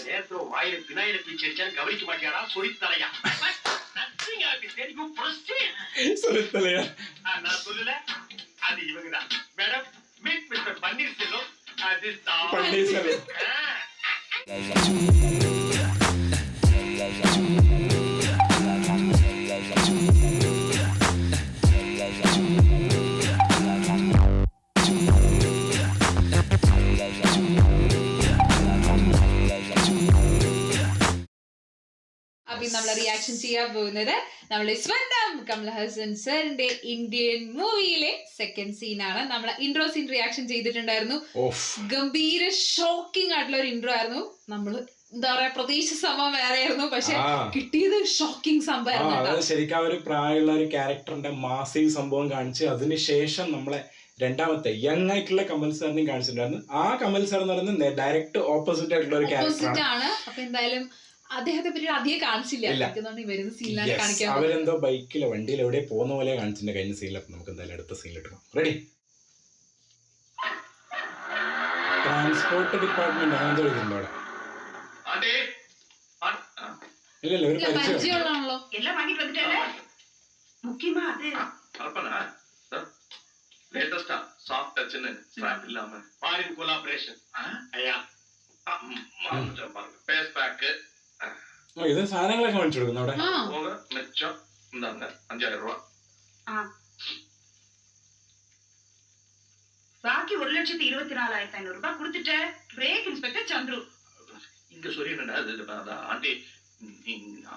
நேரத்துல வாயில பினாயில தூச்சி கவனிக்க மாட்டியாரா சொல்லித்தலையா சொல்லித்தலையா நான் சொல்லல அது இவங்கதான் மேடம் மீட் மிஸ்டர் பன்னீர்செல்வம் அது பன்னீர்செல்வம் നമ്മളെ റിയാക്ഷൻ ചെയ്യാൻ പോകുന്നത് നമ്മളെ സ്വന്തം കമൽഹാസൻ സാറിന്റെ ഇന്ത്യൻ മൂവിയിലെ സെക്കൻഡ് സീനാണ്. നമ്മളെ ഇൻട്രോ സീൻ റിയാക്ഷൻ ചെയ്തിട്ടുണ്ടായിരുന്നു. ഗംഭീര ഷോക്കിംഗ് ആയിട്ടുള്ള ഒരു ഇൻട്രോ ആയിരുന്നു. നമ്മള് എന്താ പറയാ പ്രതീക്ഷിച്ച സംഭവം വേറെയായിരുന്നു, പക്ഷെ കിട്ടിയത് ഷോക്കിംഗ് സംഭവം. ശരിക്കും ഒരു പ്രായമുള്ള ഒരു ക്യാരക്ടറിന്റെ മാസീവ് സംഭവം കാണിച്ച് അതിനുശേഷം നമ്മളെ രണ്ടാമത്തെ യങ് ആയിട്ടുള്ള കമൽ സാറിനെയും കാണിച്ചിട്ടുണ്ടായിരുന്നു. ആ കമൽ സാർ എന്ന് പറയുന്നത് ഡയറക്റ്റ് ഓപ്പോസിറ്റ് ആയിട്ടുള്ള ഒരു ക്യാരക്ടറാണ്. അപ്പൊ എന്തായാലും അദ്ദേഹത്തെ പറ്റി അധികം കാണിച്ചില്ല. അവരെന്തോ ബൈക്കിലോ വണ്ടിയിലോ എവിടെ പോകുന്ന പോലെ കാണിച്ചിട്ടുണ്ട് കഴിഞ്ഞ സീനിൽ. നമുക്ക് എന്തായാലും അടുത്ത സീനിൽ എടുക്കാം. റെഡി? ട്രാൻസ്പോർട്ട് ഡിപ്പാർട്ട്മെന്റ് അങ്ങനത്തെ വിളിക്കുന്നുണ്ടോ അവിടെ? ഇല്ലല്ലോ, ഒരു പരിചയമുള്ളതാണല്ലോ. എല്ലാം വാങ്ങിട്ട് വന്നിട്ടല്ലേ മുഖ്യമാ അത് லேட்டஸ்டா சாஃப்ட் டச்னு ஸ்ட்ராப் இல்லாம ஃபாரின் கொலாபரேஷன் ஐயா பாருங்க பேஸ் பேக் ഇത് സാധനങ്ങളൊക്കെ മേടിച്ചു കൊടുക്കുന്നു അവിടെ. போக மிச்சம் இந்தாங்க 5000 ரூபாய். ബാക്കി 1,24,500 ரூபாய் கொடுத்துட்டேன். பிரேக் இன்ஸ்பெக்டர் சந்துரு இங்க சொல்லிடுறேன். அது ஆண்டி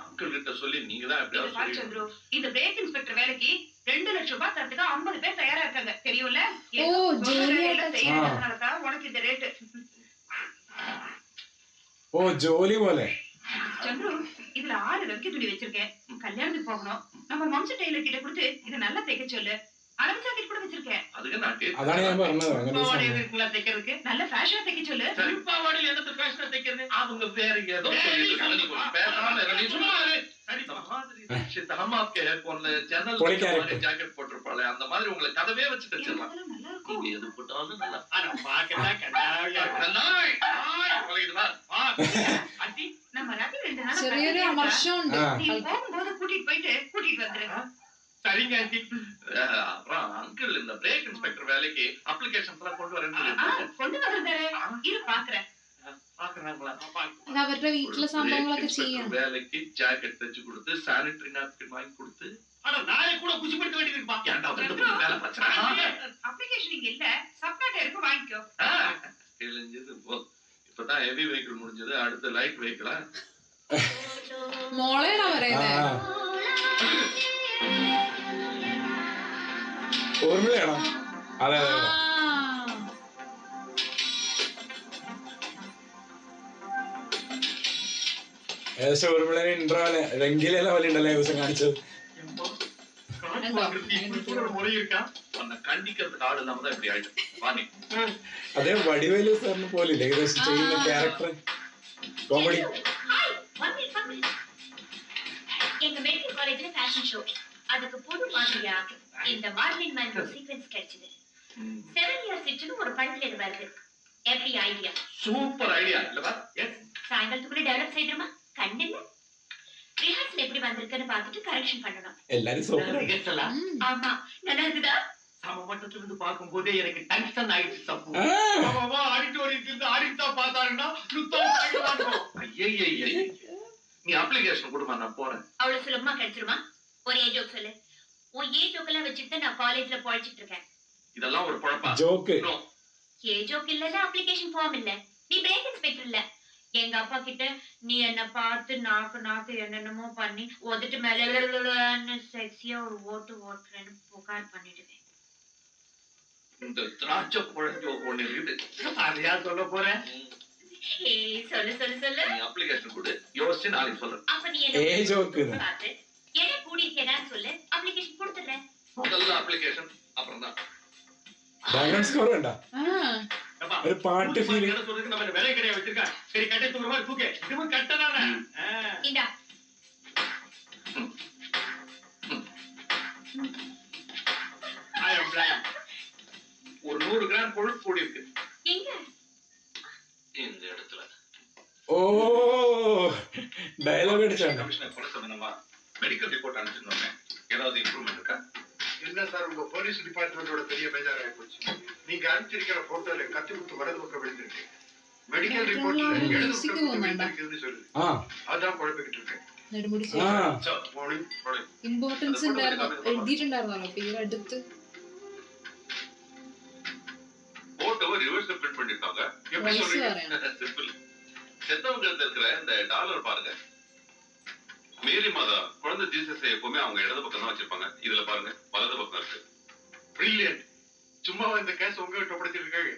அங்கிள் கிட்ட சொல்லி நீங்க தான் எப்படியாவது சந்துரு இந்த பிரேக் இன்ஸ்பெக்டர் வேலைக்கு 2 லட்சம் ரூபாய் தரதுக்கு 50 பேர் தயாரா இருக்காங்க தெரியும்ல. உனக்கு இந்த ரேட். ஓ ஜோலி போல. சந்துரு இதுல 6 லட்சம் துணி வச்சிருக்கேன். கல்யாணத்துக்கு போகணும். நம்ம வம்ச டெய்லர் கிட்ட கொடுத்து இத நல்லா தைக்க சொல்லு. அளவு ஜாக்கெட் கூட வச்சிருக்கேன். அதுக்கு நாட்டி அதானே நான் പറഞ്ഞത്. അങ്ങനെ பாவாடை தைக்கிறதுக்கு நல்ல ஃபேஷனா தைக்க சொல்லு. சரி பாவாடையில என்னது ஃபேஷனா தைக்கிறது? அவங்க வேற ஏதோ சொல்லிட்டு இருக்காங்க. நீ பேசாம இரு. சும்மா இரு. சரி மாதிரி ஷிட் हम आपके हेडफोन चैनल மாதிரி ஜாக்கெட் போட்டுறப்பாளே அந்த மாதிரி உங்களை கதவே வச்சு தச்சிரலாம். நீங்க எது போட்டாலும் நல்லா. انا பாக்கடா கடாயா கண்ணாய் வளையுதுடா. அடி நம்ம ராத்தி 2 நாள் ചെറിയൊരു അമർഷമുണ്ട്. போகும்போது கூட்டிட்டு வந்துரு. சரிங்க ஆண்டி. அப்புறம் அங்கிள் இந்த பிரேக் இன்ஸ்பெக்டர் வேலைக்கு அப்ளிகேஷன்ஸ் எல்லாம் கொண்டு வரேன்னு சொல்லிருக்காங்க. கொண்டு வந்திருந்தாரு. இரு பாக்குறேன். பாக்குறாங்களா? അവരുടെ വീട്ടിലെ സംഭവങ്ങളൊക്കെ ചെയ്യാം. வேலைக்கு ஜாக்கெட் தைச்சு கொடுத்து சானிட்டரி நாப்கின் வாங்கி கொடுத்து அட நாளை கூட குச்சிப்படுத்த வேண்டியது இருக்குப்பா. ஏன்டா வந்து வேலை பிரச்சனை? அப்ளிகேஷன் இங்க இல்ல. சப்ளைட் இருக்கு வாங்கிக்கோ. கிழிஞ்சது போ. இப்பதான் ஹெவி வெஹிக்கிள் முடிஞ்சது. அடுத்து லைட் வெஹிக்கிளா? മോളേണ പറയുന്നത്. ഓർമ്മയാണോ? അതെ അതെ. ഏകദേശം ഓർമ്മയുടെ ഇൻട്രോയില് രംഗിലെ പോലെ ഉണ്ടല്ലോ ദിവസം കാണിച്ചത്. അതേ വടിവേലു സാറിന് പോലില്ല ഏകദേശം ചെയ്യുന്ന ക്യാരക്ടർ കോമഡി. எங்க மெடிக்கல் காலேஜ்ல ஃபேஷன் ஷோ. அதுக்கு புது மாதிரியா இந்த மார்லின் மேன் சீக்வென்ஸ் கிடைச்சது. 7 இயர்ஸ் இட்னு ஒரு படத்துல வருது. எப்படி ஐடியா? சூப்பர் ஐடியா இல்லவா? எஸ். சாயங்காலத்துக்குள்ள டெவலப் செய்யணுமா? கண்டிப்பா. ரிஹர்சல் எப்படி வந்திருக்குன்னு பார்த்துட்டு கரெக்ஷன் பண்ணணும். எல்லாரும் சூப்பர் ரிஹர்சலா? ஆமா நல்லா இருக்குதா? சமமட்டத்துல இருந்து பாக்கும்போதே எனக்கு டென்ஷன் ஆயிடுச்சு. சப்பு ஆமாவா ஆடிட்டோரியத்துல இருந்து ஆடிட்டா பார்த்தாருன்னா சுத்தம் ஆயிடுவாங்க. ஐயய்யய்ய நீ அப்ளிகேஷன் கொடுமா நான் போறேன். அவ்வளவு சுலபமா கிடைச்சிருமா? ஒரே ஜோக் சொல்லு. உன் ஏ ஜோக்கெல்லாம் வச்சுட்டு நான் காலேஜ்ல படிச்சிட்டு இருக்கேன். இதெல்லாம் ஒரு குழப்பம். ஜோக். ஏ ஜோக் இல்லல அப்ளிகேஷன் ஃபார்ம் இல்ல. நீ பிரேக் இன்ஸ்பெக்டர் இல்ல. எங்க அப்பா கிட்ட நீ என்ன பார்த்து நாக்கு என்னென்னமோ பண்ணி ஒதுட்டு மேல செக்ஸியா ஒரு ஓட்டுறேன்னு புகார் பண்ணிடுவேன். இந்த திராட்சை குழஞ்சோ ஒண்ணு இருக்குது. அதையா சொல்ல போறேன்? சொல்லு. நீ அப்ளிகேஷன் கொடு. யோசிச்சு நாளைக்கு சொல்றேன். அப்ப நீ என்ன பார்த்து என்ன கூடியிருக்கேன்னு சொல்லு. அப்ளிகேஷன் கொடுத்துடுறேன். முதல்ல அப்ளிகேஷன் அப்புறம் தான் ബാക്ക്ഗ്രൗണ്ട് സ്കോർ കണ്ടാ? ഒരു പാട്ട് ഫീൽ. சொல்றதுக்கு நம்ம வேலை கடையா வச்சிருக்கேன். சரி கட்டை தூக்குற மாதிரி தூக்கு. இதுவும் கட்டதானே. இந்தா. ஐ அம் பிளான். ஒரு 100 கிராம் கொழுப்பு கூடி இருக்கு. எங்க? இந்த இடத்துல. ഓ ஓ டயலாக் அடிச்சாங்க. கமிஷனர் கொலை சம்பந்தமா மெடிக்கல் ரிப்போர்ட் அனுப்பிச்சிருந்தோமே, ஏதாவது இம்ப்ரூவ்மெண்ட் இருக்கா? என்ன சார், உங்க போலீஸ் டிபார்ட்மெண்டோட பெரிய பேஜாராகி போச்சு. நீங்க அனுப்பிச்சிருக்கிற போட்டோல கத்தி குத்து வலது பக்கம் விழுந்திருக்கு. மெடிக்கல் ரிப்போர்ட்ல இடது பக்கம் விழுந்திருக்குன்னு சொல்லுது. அதான் குழப்பிக்கிட்டு இருக்கேன். ഇമ്പോർട്ടൻസ് എഴുതിയിട്ടുണ്ടായിരുന്നല്ലോ പേരെടുത്ത്. போட்டோவை ரிவர்ஸ்ல பிரிண்ட் பண்ணிருக்காங்க. எப்படி சொல்றீங்க? சிம்பிள். செத்தவங்களுக்கு இருக்கிற இந்த டாலர் பாருங்க. மேரி மாதா குழந்தை ஜீசஸ் எப்பவுமே அவங்க இடது பக்கம் தான் வச்சிருப்பாங்க. இதுல பாருங்க வலது பக்கம் இருக்கு. பிரில்லியன்ட். சும்மா இந்த கேஸ் உங்ககிட்ட ஒப்படைச்சிருக்காங்க.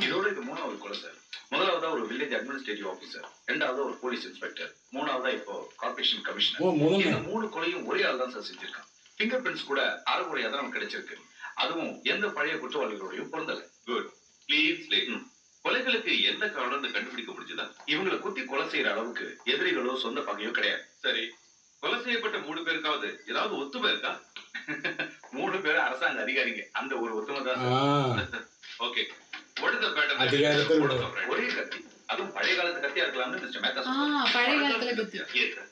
இதோட இது மூணாவது கொலை சார். முதலாவதா ஒரு வில்லேஜ் அட்மினிஸ்ட்ரேட்டிவ் ஆபீசர், இரண்டாவதா ஒரு போலீஸ் இன்ஸ்பெக்டர், மூணாவதா இப்போ கார்ப்பரேஷன் கமிஷனர். இந்த மூணு கொலையும் ஒரே ஆள் தான் சார் செஞ்சிருக்கான். பிங்கர் பிரிண்ட்ஸ் கூட அரைகுறையா தான் நமக்கு கிடைச்சிருக்கு. அதுவும் எந்த பழைய குற்றவாளிகளோடையும் பொருந்தல. Good clean slate. கொலைகளுக்கு எந்த காரணம்னு கண்டுபிடிக்க முடிஞ்சதா? இவங்களை குத்தி கொலை செய்யற அளவுக்கு எதிரிகளோ சொந்த பகையோ கிடையாது. சரி, கொலை செய்யப்பட்ட 3 பேருக்காவது ஏதாவது ஒத்துமை இருக்கா? 3 பேரும் அரசாங்க அதிகாரிங்க. அந்த ஒரு ஒத்துமை தான். Okay, what is the pattern? ஒரே கத்தி, அதுவும் பழைய காலத்து கத்தியா இருக்கலாம்னு மிஸ்டர் மேத்தா சொல்றாரு. பழைய காலத்துல கத்தி. Yes sir.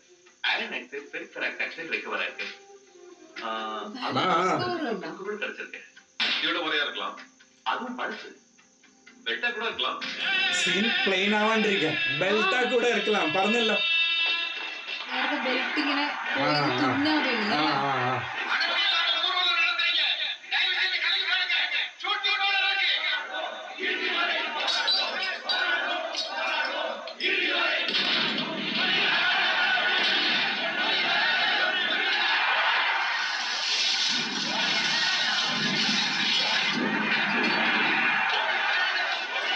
Iron oxide, ferric oxide recover ஆயிருக்கு. கூட கிடைச்சிருக்கு. இதோட முறையா இருக்கலாம். அதுவும் பழசு. பெல்ட்டா கூட இருக்கலாம். Scene plain ஆவாண்டிருக்க. பெல்ட்டா கூட இருக்கலாம். പറഞ്ഞല്ലോ. നേരത്തെ ബെൽറ്റ് ഇങ്ങനെ തുന്നാ വേണം.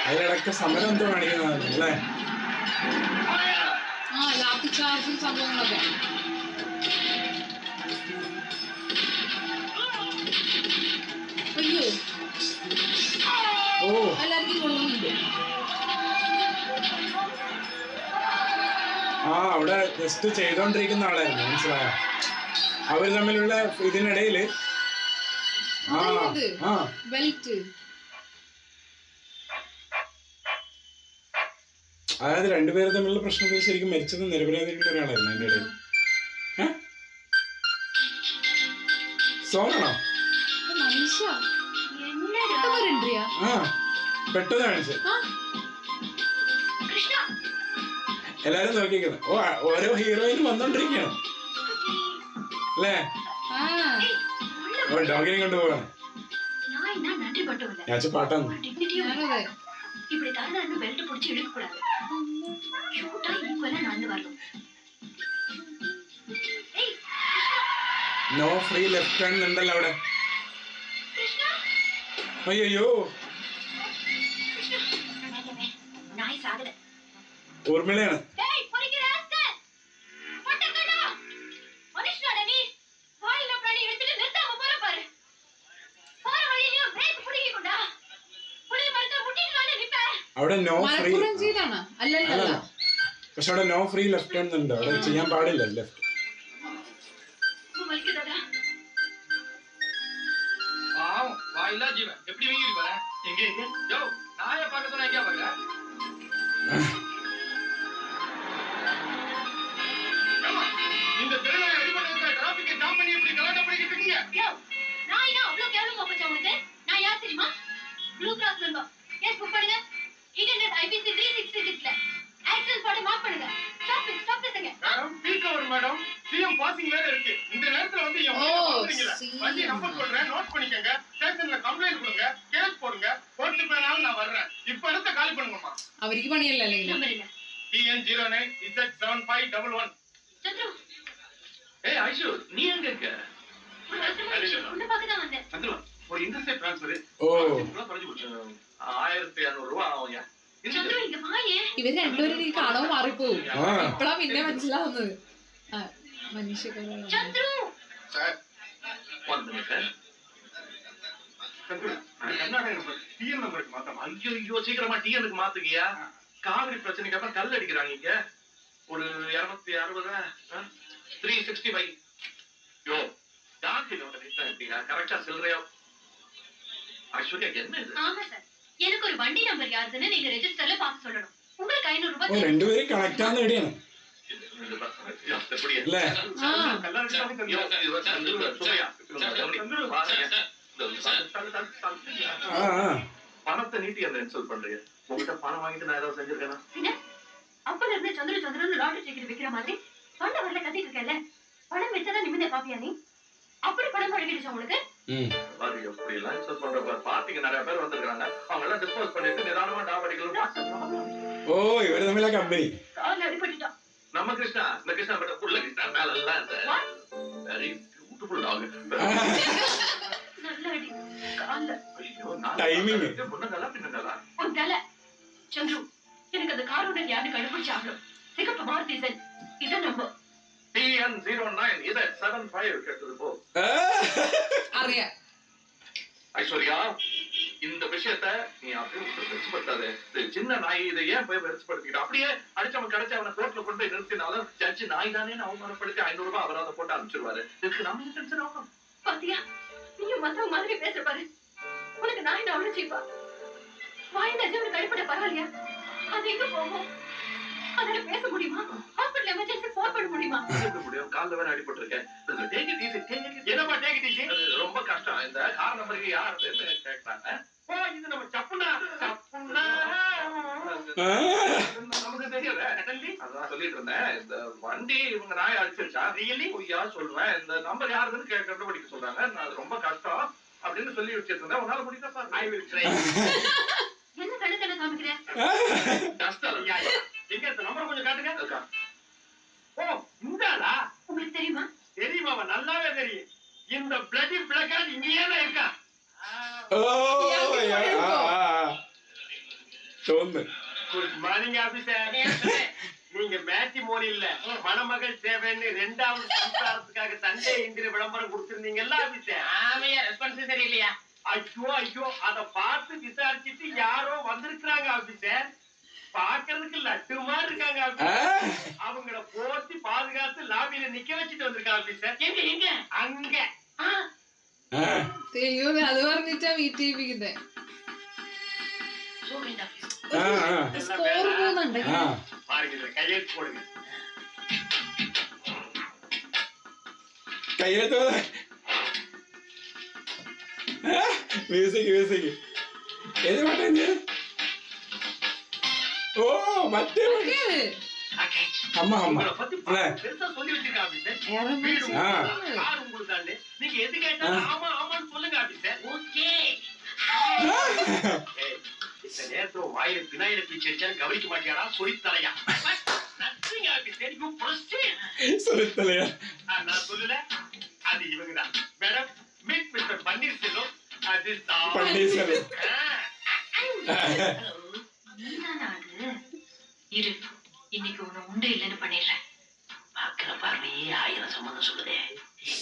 അതിലിടയ്ക്ക് സമരം എന്തോ കാണിക്കുന്നതല്ലേ? ലാത്തി ചാർജും സംഭവങ്ങളൊക്കെ. അയ്യോ, എല്ലാവർക്കും കൊള്ളുന്നുണ്ട്. അവിടെ ജസ്റ്റ് ചെയ്തോണ്ടിരിക്കുന്ന ആളായിരുന്നു, മനസ്സിലായോ? അവര് തമ്മിലുള്ള ഇതിനിടയില് ബെൽറ്റ്, അതായത് രണ്ടുപേരും തമ്മിലുള്ള പ്രശ്നത്തിൽ ശരിക്കും മരിച്ചത് നിരപരാധികളുടെ ഒരാളായിരുന്നു അതിന്റെ ഇടയിൽ. സോങ്ങാണോ? പെട്ടെന്ന് കാണിച്ചത്. എല്ലാരും നോക്കിക്കുന്നു. ഓരോ ഹീറോയിനും വന്നോണ്ടിരിക്കുകയാണ് അല്ലേ? ഡോഗിനെ കൊണ്ടുപോകാണ്. ഞാൻ പാട്ടാണ്. இப்படி தரதான்னு பெல்ட் பிடிச்சி இழுக்க கூடாது. ஷூட்டா ஈக்குவலா நடந்து வரணும். നോ ഫ്രീ ലെഫ്റ്റ് ഹാൻഡ് ഉണ്ടല്ലോ അവിടെ. അയ്യോ, നായി സാഗര ഊർമിളയാണ്. അവിടെ നോ ഫ്രീ, അല്ല പക്ഷെ അവിടെ നോ ഫ്രീ ലെഫ്റ്റ് ഹാൻഡ് ഉണ്ട്. അവിടെ ചെയ്യാൻ പാടില്ല ലെഫ്റ്റ്. மேடம், சிஎம் பாசிங் வேற இருக்கு. இந்த நேரத்துல வந்து என் வண்டி நம்பர் சொல்றேன், நோட் பண்ணிக்கங்க. ஸ்டேஷன்ல கம்ப்ளைண்ட் கொடுங்க, கேஸ் போடுங்க. கோர்ட்டு போனாலும் நான் வர்றேன். இப்ப இடத்த காலி பண்ணுங்கம்மா. அவருக்கு பணியல்ல இல்ல. TN09 Z7511. சந்திரு, ஏய் ஐஷு, நீ எங்க இருக்க? உன்னை பார்க்க தான் வந்தேன். சந்திரு, ஒரு இன்டர்செப்ட் ட்ரான்ஸ்ஃபர். பறஞ்சு போச்சு. 1200 ரூபாய் ஆகும்யா. சந்திரு, இங்க வாயே. ഇവർ രണ്ടുപേരും ഈ കാണോ മാറിപ്പോവും. ഇപ്പളാ പിന്നെ മനസ്സിലാവുന്നത്. മനുഷ്യകളാണ്. சந்திரு சார், வந்து sir. Chandru, Karnataka number TN நம்பருக்கு மாத்தமா? ஐயோ, சீக்கிரமா TNக்கு மாத்துக்கியா. காவிரி பிரச்சனைக்கு அப்புறம் கல் அடிக்கிறாங்க இங்க. ஒரு 260 365. யோ, டாக்டர் நோட லிஸ்ட் எப்படியா? கரெக்ட்டா சொல்றியா? ஐஸ்வர்யா, என்ன இது? ஆமா சார், எனக்கு ஒரு வண்டி நம்பர் யாருதுன்னு நீங்க ரெஜிஸ்டர்ல பார்த்து சொல்லணும். உங்களுக்கு 500 ഓ ரூபாய். രണ്ടുപേരും കണക്ട് ആണെന്ന് എവിടെയാണ് അല്ലേ? பணத்தை நீட்டி அந்த இன்சல்ட் பண்றீங்க. உங்ககிட்ட பணம் வாங்கிட்டு நான் ஏதாவது செஞ்சிருக்கேனா? அப்பல இருந்து சந்திரன் லாட்டரி டிக்கெட் விக்கிற மாதிரி பணம் வரல கத்திட்டு இருக்கல. பணம் வச்சதா நிம்மதியா பாப்பியா நீ? அப்படி பணம் பழகிடுச்சு உங்களுக்கு? அப்படி எல்லாம் இன்சல்ட் பண்ற பார்ட்டிக்கு நிறைய பேர் வந்திருக்காங்க. அவங்க எல்லாம் டிஸ்போஸ் பண்ணிட்டு நிதானமா டாபடிக்கலாம். ഓ ഇവര് തമ്മിലാ കമ്പനി. கால்ல அடிபட்டுட்டான். நம்ம கிருஷ்ணா, இந்த கிருஷ்ணா பட்ட புள்ள கிருஷ்ணா மேல எல்லாம் இந்த வெரி பியூட்டிஃபுல் டாக். நல்ல அடி கால்ல. ஐயோ நான் Timing. முன்னங்கலா பின்னங்கலா. உன் தலை. சந்திரு, எனக்கு அந்த காரோட யாரு கண்டுபிடிச்சாங்க? சிகப்பு மாருதி சென். இத நம்ப. TN09 இத 75 கேட்டது போ. അറിയാം. ஐஸ்வர்யா, இந்த விஷயத்தை நீ அப்படியே வெறுப்படுத்தாது. சின்ன நாய் இதை ஏன் போய் வெறுப்படுத்திக்கிட்ட? அப்படியே அடிச்சவன் கிடைச்ச அவனை கோர்ட்ல கொண்டு போய் நிறுத்தினாலும் ஜட்ஜி நாய் தானே அவமானப்படுத்தி 500 ரூபாய் அபராதம் போட்டு அனுப்பிச்சிருவாரு. இதுக்கு நம்ம டென்ஷன் ஆகும். பாத்தியா, நீயும் மத்தவங்க மாதிரி பேசுற பாரு. உனக்கு நாய் நான் அழைச்சிப்பா. வாய் நஜம் கைப்பட பரவாயில்லையா? அது எங்க போகும்? அதனால பேச முடியுமா? ஹாஸ்பிடல் எமர்ஜென்சி போன் பண்ண முடியுமா? முடியும். கால்ல வேற அடிபட்டு இருக்கேன். Take it easy. என்னப்பா டேக் இட் ஈஸி? ரொம்ப கஷ்டம். இந்த கார் நம்பருக்கு யாருன்னு கேட்கறாங்க. ஓ இது நம்ம சப்புனா நமக்கு தெரியல. அதான் சொல்லிட்டு இருந்தேன். இந்த வண்டி இவங்க நாய் அடிச்சிருச்சா? ரியலி பொய்யா சொல்லுவேன். இந்த நம்பர் யாருன்னு கண்டுபிடிக்க சொல்றாங்க. அது ரொம்ப கஷ்டம் அப்படின்னு சொல்லி வச்சிட்டு இருந்தேன். உன்னால முடியுதா? I will try. என்ன கண்ணு காமிக்கிறேன்? கஷ்டம். எங்க இந்த நம்பர் கொஞ்சம் காட்டுங்க. இருக்கா? ஓ இந்தாடா. உங்களுக்கு தெரியுமா? தெரியுமா? நல்லாவே தெரியும். இந்த பிளடி பிளக்கார்ட் இங்கேயே தான் இருக்கா. ഓ തോന്നുന്നു. Good morning officer. நீங்க மேட்ரிமோனி இல்ல மணமகள் சேவைன்னு 2வது சம்சாரத்துக்காக சண்டே இந்திர விளம்பரம் கொடுத்திருந்தீங்கல்ல ஆபீசர்? ஆமையா ரெஸ்பான்ஸ் தெரியலையா? ஐயோ ஐயோ அத பார்த்து விசாரிச்சுட்டு யாரோ வந்திருக்காங்க ஆபீசர். பாக்குறதுக்கு லட்டு மாதிரி இருக்காங்க ஆபீசர். அவங்கள போத்தி பாதுகாத்து லாபியில நிக்க வச்சுட்டு வந்திருக்காங்க ஆபீசர். எங்க எங்க? அங்க ദൈവമേ, അത് പറഞ്ഞിട്ടാ വീട്ടിരിപ്പിക്കുന്നത്. സ്കോർ പോകുന്നുണ്ട്. பாருங்க இதுல கையெழுத்து போடுங்க. കയ്യിലെത്തോ മ്യൂസിക് മ്യൂസിക് ഏത് പാട്ടാ? ഓ മറ്റേ അമ്മ അമ്മ உங்களை பத்தி பெருசா சொல்லி வச்சிருக்காங்க ஆபீசர். வீடு கார் உங்களுக்கு தானே. நீங்க எது கேட்டாலும் ஆமா ஆமான்னு சொல்லுங்க ஆபீசர். ஓகே. இந்த நேரத்துல வாயில பினாயில பீச்சு அடிச்சாலும் கவனிக்க மாட்டியாரா? சொரித்தலையா? Nothing officer. You proceed. சொரித்தலையா? நான் சொல்லல. அது இவங்கதான். Madam meet mister Panneerselvam. அது பன்னீர்செல்வம். நீதானா அது? இரு, இன்னைக்கு உன்னை உண்டு இல்லைன்னு பண்ணிடுறேன். பாக்குற பார்வையே 1000 சம்பந்தம் சொல்லுதே.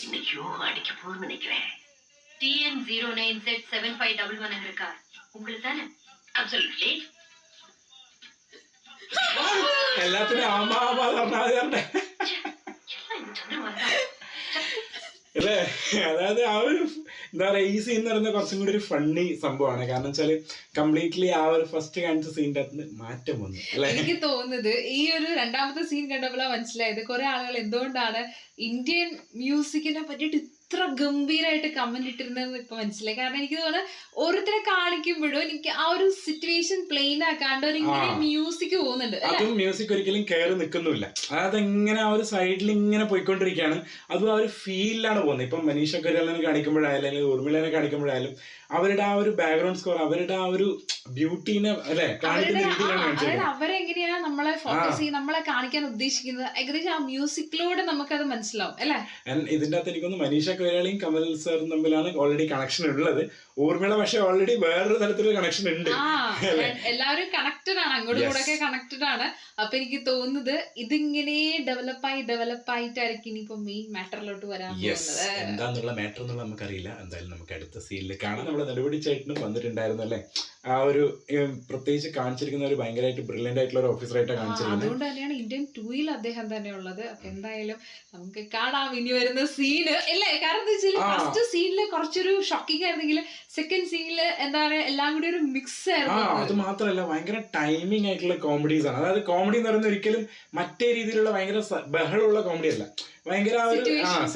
இன்னைக்கு யோகா அடிக்க போகுதுன்னு நினைக்கிறேன். TN09Z7511 இருக்கா? உங்களுக்கு தானே? அப்சல்யூட்லி. എല്ലാത്തിനും ആമാ ആമാ പറഞ്ഞാൽ അല്ലേ? അതായത് ആ ഒരു എന്താ പറയാ, ഈ സീൻ എന്ന് പറയുന്നത് കുറച്ചും കൂടി ഒരു ഫണ്ണി സംഭവമാണ്. കാരണം വെച്ചാല് കംപ്ലീറ്റ്ലി ആ ഒരു ഫസ്റ്റ് കാണിച്ച സീനിന്റെ അകത്ത് മാറ്റം വന്നു അല്ലെ? എനിക്ക് തോന്നുന്നത് ഈ ഒരു രണ്ടാമത്തെ സീൻ കണ്ടപ്പോഴാണ് മനസ്സിലായത് കുറെ ആളുകൾ എന്തുകൊണ്ടാണ് ഇന്ത്യൻ മ്യൂസിക്കിനെ പറ്റിയിട്ട് ഇത്ര ഗംഭീരമായിട്ട് കമന്റ് ഇട്ടിരുന്നതെന്ന് ഇപ്പൊ മനസ്സിലായി. കാരണം എനിക്ക് തോന്നുന്നത് ഓരോരുത്തരെ കാണിക്കുമ്പോഴും എനിക്ക് ആ ഒരു സിറ്റുവേഷൻ പ്ലെയിൻ ആക്കാണ്ട് ഒരു ഇങ്ങനെ മ്യൂസിക് പോകുന്നുണ്ട്. അതും മ്യൂസിക് ഒരിക്കലും കയറി നിൽക്കുന്നില്ല. അതെങ്ങനെ ആ ഒരു സൈഡിൽ ഇങ്ങനെ പോയിക്കൊണ്ടിരിക്കുകയാണ്. അതും ആ ഒരു ഫീലിലാണ് പോകുന്നത്. ഇപ്പം മനീഷ കൊയ്രാലനെ കാണിക്കുമ്പോഴായാലും അല്ലെങ്കിൽ ഉർമിളനെ കാണിക്കുമ്പോഴായാലും അവരുടെ ആ ഒരു ബാക്ക്ഗ്രൗണ്ട് സ്കോർ, അവരുടെ ആ ഒരു ബ്യൂട്ടീനെ അല്ലെ കാണിക്കുന്ന രീതിയിലാണ് കാണിച്ചത്. അവരെങ്ങനെയാണ് നമ്മളെ ഫോക്കസ് ചെയ്ത് നമ്മളെ കാണിക്കാൻ ഉദ്ദേശിക്കുന്നത് ഏകദേശം ആ മ്യൂസിക്കിലൂടെ നമുക്കത് മനസ്സിലാവും അല്ലെ? ഇതിന്റെ അകത്ത് എനിക്കൊന്ന് മനീഷ കൊയ്രാലയും കമൽ സാറും തമ്മിലാണ് ഓൾറെഡി കണക്ഷൻ ഉള്ളത്. ഊർമിള പക്ഷെ ഓൾറെഡി വേറൊരു തരത്തിലുള്ള കണക്ഷൻ ഉണ്ട്. എല്ലാവരും കണക്റ്റഡ് ആണ്, അങ്ങോട്ടും കൂടെ കണക്റ്റഡ് ആണ്. അപ്പൊ എനിക്ക് തോന്നുന്നത് ഇതിങ്ങനെ ഡെവലപ്പായിട്ടായിരിക്കും ഇനിയിപ്പോ മെയിൻ മാറ്ററിലോട്ട് വരാൻ പോകുന്നത്. എന്താന്നുള്ള മാറ്റർ എന്നുള്ള നമുക്കറിയില്ല. എന്തായാലും നമുക്ക് അടുത്ത സീനിൽ കാണാം. നമ്മുടെ നെടുപടി ചേട്ടനും വന്നിട്ടുണ്ടായിരുന്നു അല്ലെ? ആ ഒരു പ്രത്യേകിച്ച് കാണിച്ചിരിക്കുന്ന ഒരു ഭയങ്കരമായിട്ട് ബ്രില്യൻ്റ് ആയിട്ടുള്ള ഒരു ഓഫീസറായിട്ടാണ് കാണിച്ചിരിക്കുന്നത്. അതുകൊണ്ട് തന്നെയാണ് ഇന്ത്യൻ 2-ൽ അദ്ദേഹം തന്നെ ഉള്ളത്. അപ്പൊ എന്തായാലും നമുക്ക് കാണാം ഇനി വരുന്ന സീന് അല്ലേ. കാരണം എന്താ വെച്ചാൽ ഫസ്റ്റ് സീനില് കുറച്ചൊരു ഷോക്കിംഗ് ആയിരുന്നെങ്കിൽ സെക്കൻഡ് സീനില് എന്താ പറയാ എല്ലാം കൂടി ഒരു മിക്സ് ആയിരുന്നു. അത് മാത്രമല്ല ഭയങ്കര ടൈമിംഗ് ആയിട്ടുള്ള കോമഡീസ് ആണ്. അതായത് കോമഡി എന്ന് പറയുന്നത് ഒരിക്കലും മറ്റേ രീതിയിലുള്ള ഭയങ്കര ബഹളമുള്ള കോമഡി അല്ല, ഭയങ്കര ആ ഒരു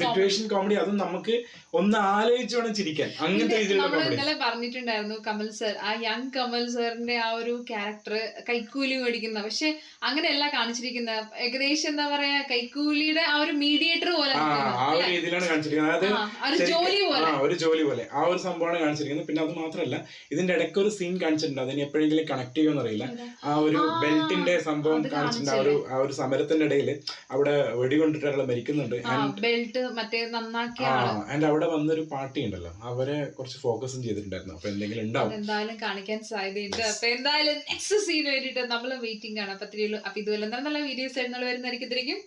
സിറ്റുവേഷൻ കോമഡി. അതും നമുക്ക് ഒന്ന് ആലോചിച്ച് വേണം ചിരിക്കാൻ, അങ്ങനത്തെ രീതിയിലുള്ള കോമഡി. ഇന്നലെ പറഞ്ഞിട്ടുണ്ടായിരുന്നു കമൽ സർ, ആ യങ് കമൽ സാറിന്റെ ആ ഒരു ക്യാരക്ടർ കൈക്കൂലി മേടിക്കുന്ന, പക്ഷെ അങ്ങനെയല്ല കാണിച്ചിരിക്കുന്ന. ഏകദേശം എന്താ പറയാ കൈക്കൂലിയുടെ ആ ഒരു മീഡിയേറ്റർ പോലെ ആ ഒരു രീതിയിലാണ് കാണിച്ചിരിക്കുന്നത്. അതായത് ഒരു ജോലി പോലെ ആ ഒരു സംഭവമാണ് കാണിച്ചിരിക്കുന്നത്. പിന്നെ അത് മാത്രമല്ല ഇതിന്റെ ഇടയ്ക്ക് ഒരു സീൻ കാണിച്ചിട്ടുണ്ട്, അതിന് എപ്പോഴെങ്കിലും കണക്ട് ചെയ്യുമെന്ന് അറിയില്ല. ആ ഒരു ബെൽറ്റിന്റെ സംഭവം കാണിച്ചിട്ടുണ്ട്. ആ ഒരു സമരത്തിന്റെ ഇടയിൽ അവിടെ വെടികൊണ്ടിട്ട് ഒരാൾ മരിക്കുന്നുണ്ട്. ബെൽറ്റ് മറ്റേ ആൻഡ് അവിടെ വന്നൊരു പാർട്ടി ഉണ്ടല്ലോ, അവരെ കുറച്ച് ഫോക്കസും ചെയ്തിട്ടുണ്ടായിരുന്നു. അപ്പൊ എന്തെങ്കിലും ഉണ്ടാവും, എന്തായാലും കാണിക്കാൻ സാധ്യതയുണ്ട്. അപ്പൊ എന്തായാലും നെക്സ്റ്റ് സീന് വേണ്ടിട്ട് നമ്മൾ വെയിറ്റിംഗ് ആണ്. അപ്പൊ ഇതുപോലെ നല്ല വീഡിയോസ് ആയിട്ട് വരുന്നതായിരിക്കും.